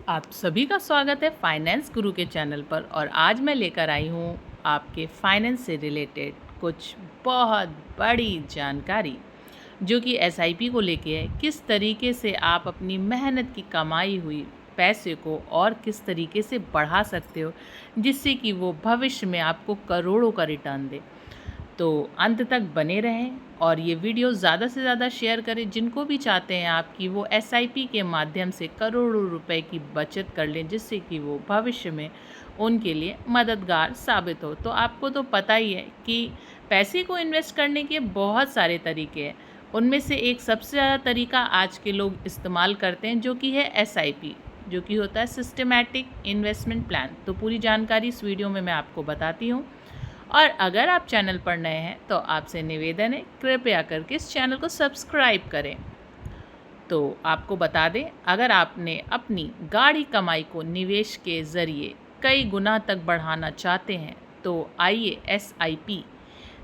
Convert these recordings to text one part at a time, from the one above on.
आप सभी का स्वागत है फाइनेंस गुरु के चैनल पर। और आज मैं लेकर आई हूँ आपके फाइनेंस से रिलेटेड कुछ बहुत बड़ी जानकारी, जो कि एसआईपी को लेके है। किस तरीके से आप अपनी मेहनत की कमाई हुई पैसे को और किस तरीके से बढ़ा सकते हो, जिससे कि वो भविष्य में आपको करोड़ों का रिटर्न दे। तो अंत तक बने रहें और ये वीडियो ज़्यादा से ज़्यादा शेयर करें। जिनको भी चाहते हैं आप कि वो एसआईपी के माध्यम से करोड़ों रुपए की बचत कर लें, जिससे कि वो भविष्य में उनके लिए मददगार साबित हो। तो आपको तो पता ही है कि पैसे को इन्वेस्ट करने के बहुत सारे तरीके हैं। उनमें से एक सबसे ज़्यादा तरीका आज के लोग इस्तेमाल करते हैं, जो कि है एसआईपी, जो कि होता है सिस्टमैटिक इन्वेस्टमेंट प्लान। तो पूरी जानकारी इस वीडियो में मैं आपको बताती हूँ। और अगर आप चैनल पर नए हैं तो आपसे निवेदन है, कृपया करके इस चैनल को सब्सक्राइब करें। तो आपको बता दें, अगर आपने अपनी गाढ़ी कमाई को निवेश के ज़रिए कई गुना तक बढ़ाना चाहते हैं, तो आइए SIP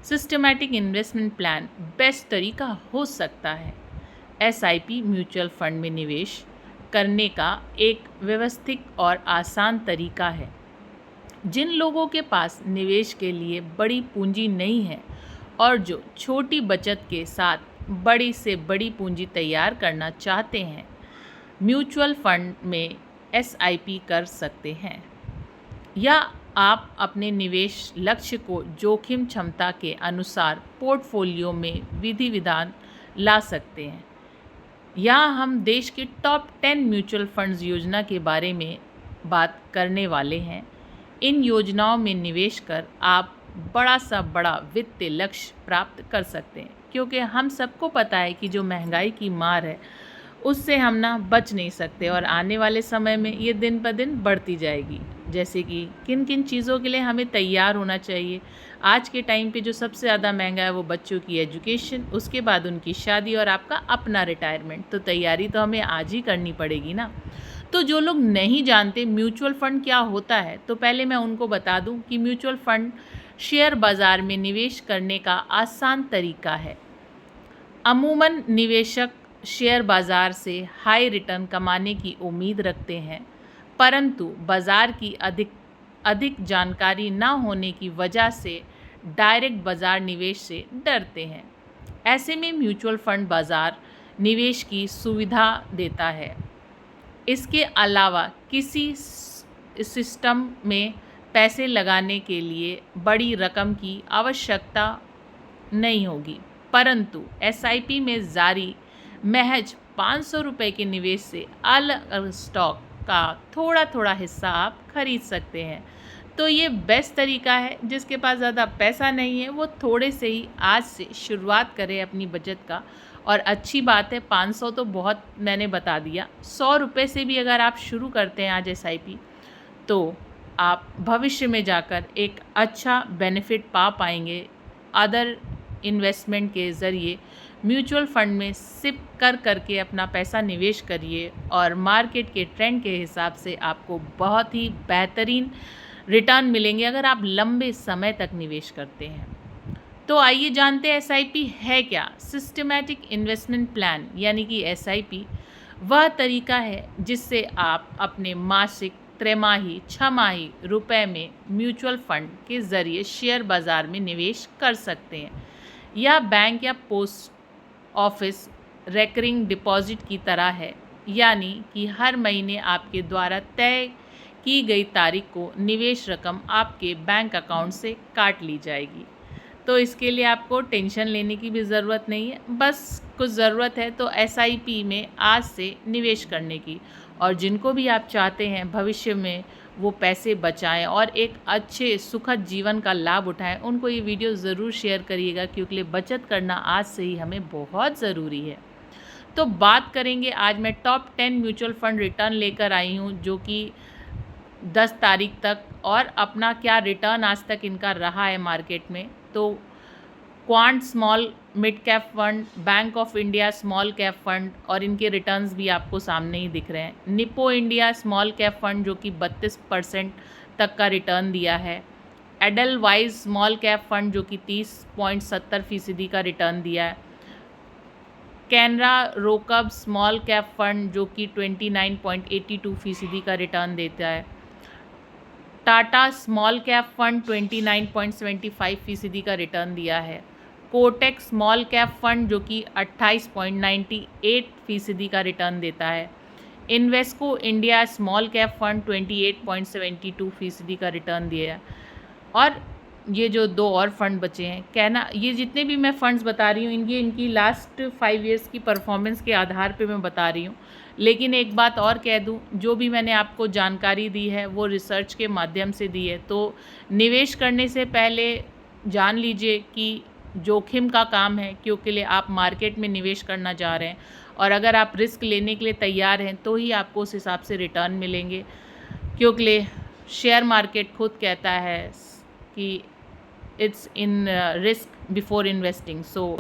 systematic investment plan best तरीका हो सकता है। एसआईपी म्यूचुअल फंड में निवेश करने का एक व्यवस्थित और आसान तरीका है। जिन लोगों के पास निवेश के लिए बड़ी पूंजी नहीं है और जो छोटी बचत के साथ बड़ी से बड़ी पूंजी तैयार करना चाहते हैं, म्यूचुअल फंड में एसआईपी कर सकते हैं। या आप अपने निवेश लक्ष्य को जोखिम क्षमता के अनुसार पोर्टफोलियो में विधि विधान ला सकते हैं। यहाँ हम देश के टॉप 10 म्यूचुअल फंड्स योजना के बारे में बात करने वाले हैं। इन योजनाओं में निवेश कर आप बड़ा सा बड़ा वित्तीय लक्ष्य प्राप्त कर सकते हैं, क्योंकि हम सबको पता है कि जो महंगाई की मार है उससे हम ना बच नहीं सकते और आने वाले समय में ये दिन ब दिन बढ़ती जाएगी। जैसे कि किन किन चीज़ों के लिए हमें तैयार होना चाहिए। आज के टाइम पे जो सबसे ज़्यादा महंगा है वो बच्चों की एजुकेशन, उसके बाद उनकी शादी और आपका अपना रिटायरमेंट। तो तैयारी तो हमें आज ही करनी पड़ेगी ना। तो जो लोग नहीं जानते म्यूचुअल फ़ंड क्या होता है, तो पहले मैं उनको बता दूं कि म्यूचुअल फ़ंड शेयर बाज़ार में निवेश करने का आसान तरीका है। अमूमन निवेशक शेयर बाज़ार से हाई रिटर्न कमाने की उम्मीद रखते हैं, परंतु बाज़ार की अधिक जानकारी न होने की वजह से डायरेक्ट बाज़ार निवेश से डरते हैं। ऐसे में म्यूचुअल फ़ंड बाज़ार निवेश की सुविधा देता है। इसके अलावा किसी सिस्टम में पैसे लगाने के लिए बड़ी रकम की आवश्यकता नहीं होगी, परंतु एसआईपी में जारी महज 500 रुपये के निवेश से अलग अलग स्टॉक का थोड़ा थोड़ा हिस्सा आप खरीद सकते हैं। तो ये बेस्ट तरीका है। जिसके पास ज़्यादा पैसा नहीं है वो थोड़े से ही आज से शुरुआत करे अपनी बचत का। और अच्छी बात है, 500 तो बहुत मैंने बता दिया। 100 रुपये से भी अगर आप शुरू करते हैं आज एसआईपी, तो आप भविष्य में जाकर एक अच्छा बेनिफिट पा पाएंगे। अदर इन्वेस्टमेंट के ज़रिए म्यूचुअल फंड में सिप करके अपना पैसा निवेश करिए और मार्केट के ट्रेंड के हिसाब से आपको बहुत ही बेहतरीन रिटर्न मिलेंगे अगर आप लंबे समय तक निवेश करते हैं। तो आइए जानते हैं एसआईपी है क्या। सिस्टमैटिक इन्वेस्टमेंट प्लान यानी कि एसआईपी वह तरीका है जिससे आप अपने मासिक, त्रैमाही, छमाही रुपए में म्यूचुअल फंड के ज़रिए शेयर बाज़ार में निवेश कर सकते हैं। यह बैंक या पोस्ट ऑफिस रेकरिंग डिपॉजिट की तरह है, यानी कि हर महीने आपके द्वारा तय की गई तारीख को निवेश रकम आपके बैंक अकाउंट से काट ली जाएगी। तो इसके लिए आपको टेंशन लेने की भी ज़रूरत नहीं है। बस कुछ ज़रूरत है तो एसआईपी में आज से निवेश करने की। और जिनको भी आप चाहते हैं भविष्य में वो पैसे बचाएं और एक अच्छे सुखद जीवन का लाभ उठाएं, उनको ये वीडियो ज़रूर शेयर करिएगा, क्योंकि बचत करना आज से ही हमें बहुत ज़रूरी है। तो बात करेंगे, आज मैं टॉप 10 म्यूचुअल फंड रिटर्न लेकर आई हूँ, जो कि 10 तारीख तक, और अपना क्या रिटर्न आज तक इनका रहा है मार्केट में। तो quant small mid cap fund, bank of India small cap fund, और इनके रिटर्न्स भी आपको सामने ही दिख रहे हैं। Nipo India small cap fund जो कि 32% तक का रिटर्न दिया है। एडलवाइज स्मॉल कैप फंड जो कि 30.70% का रिटर्न दिया है। कैनरा रोकब स्मॉल कैप फंड जो कि 29.82% का रिटर्न देता है। टाटा स्मॉल कैप फंड 29.75% का रिटर्न दिया है। कोटक स्मॉल कैप फंड जो कि 28.98% का रिटर्न देता है। Invesco India small cap fund 28.72% का रिटर्न दिया है। और ये जो 2 और फंड बचे हैं, कहना ये जितने भी मैं फंड्स बता रही हूँ इनकी लास्ट 5 ईयर्स की परफॉर्मेंस के आधार पे मैं बता रही हूँ। लेकिन एक बात और कह दूँ, जो भी मैंने आपको जानकारी दी है वो रिसर्च के माध्यम से दी है। तो निवेश करने से पहले जान लीजिए कि जोखिम का काम है, क्योंकि आप मार्केट में निवेश करना चाह रहे हैं और अगर आप रिस्क लेने के लिए तैयार हैं तो ही आपको उस हिसाब से रिटर्न मिलेंगे। क्योंकि शेयर मार्केट खुद कहता है कि it's in risk before investing. So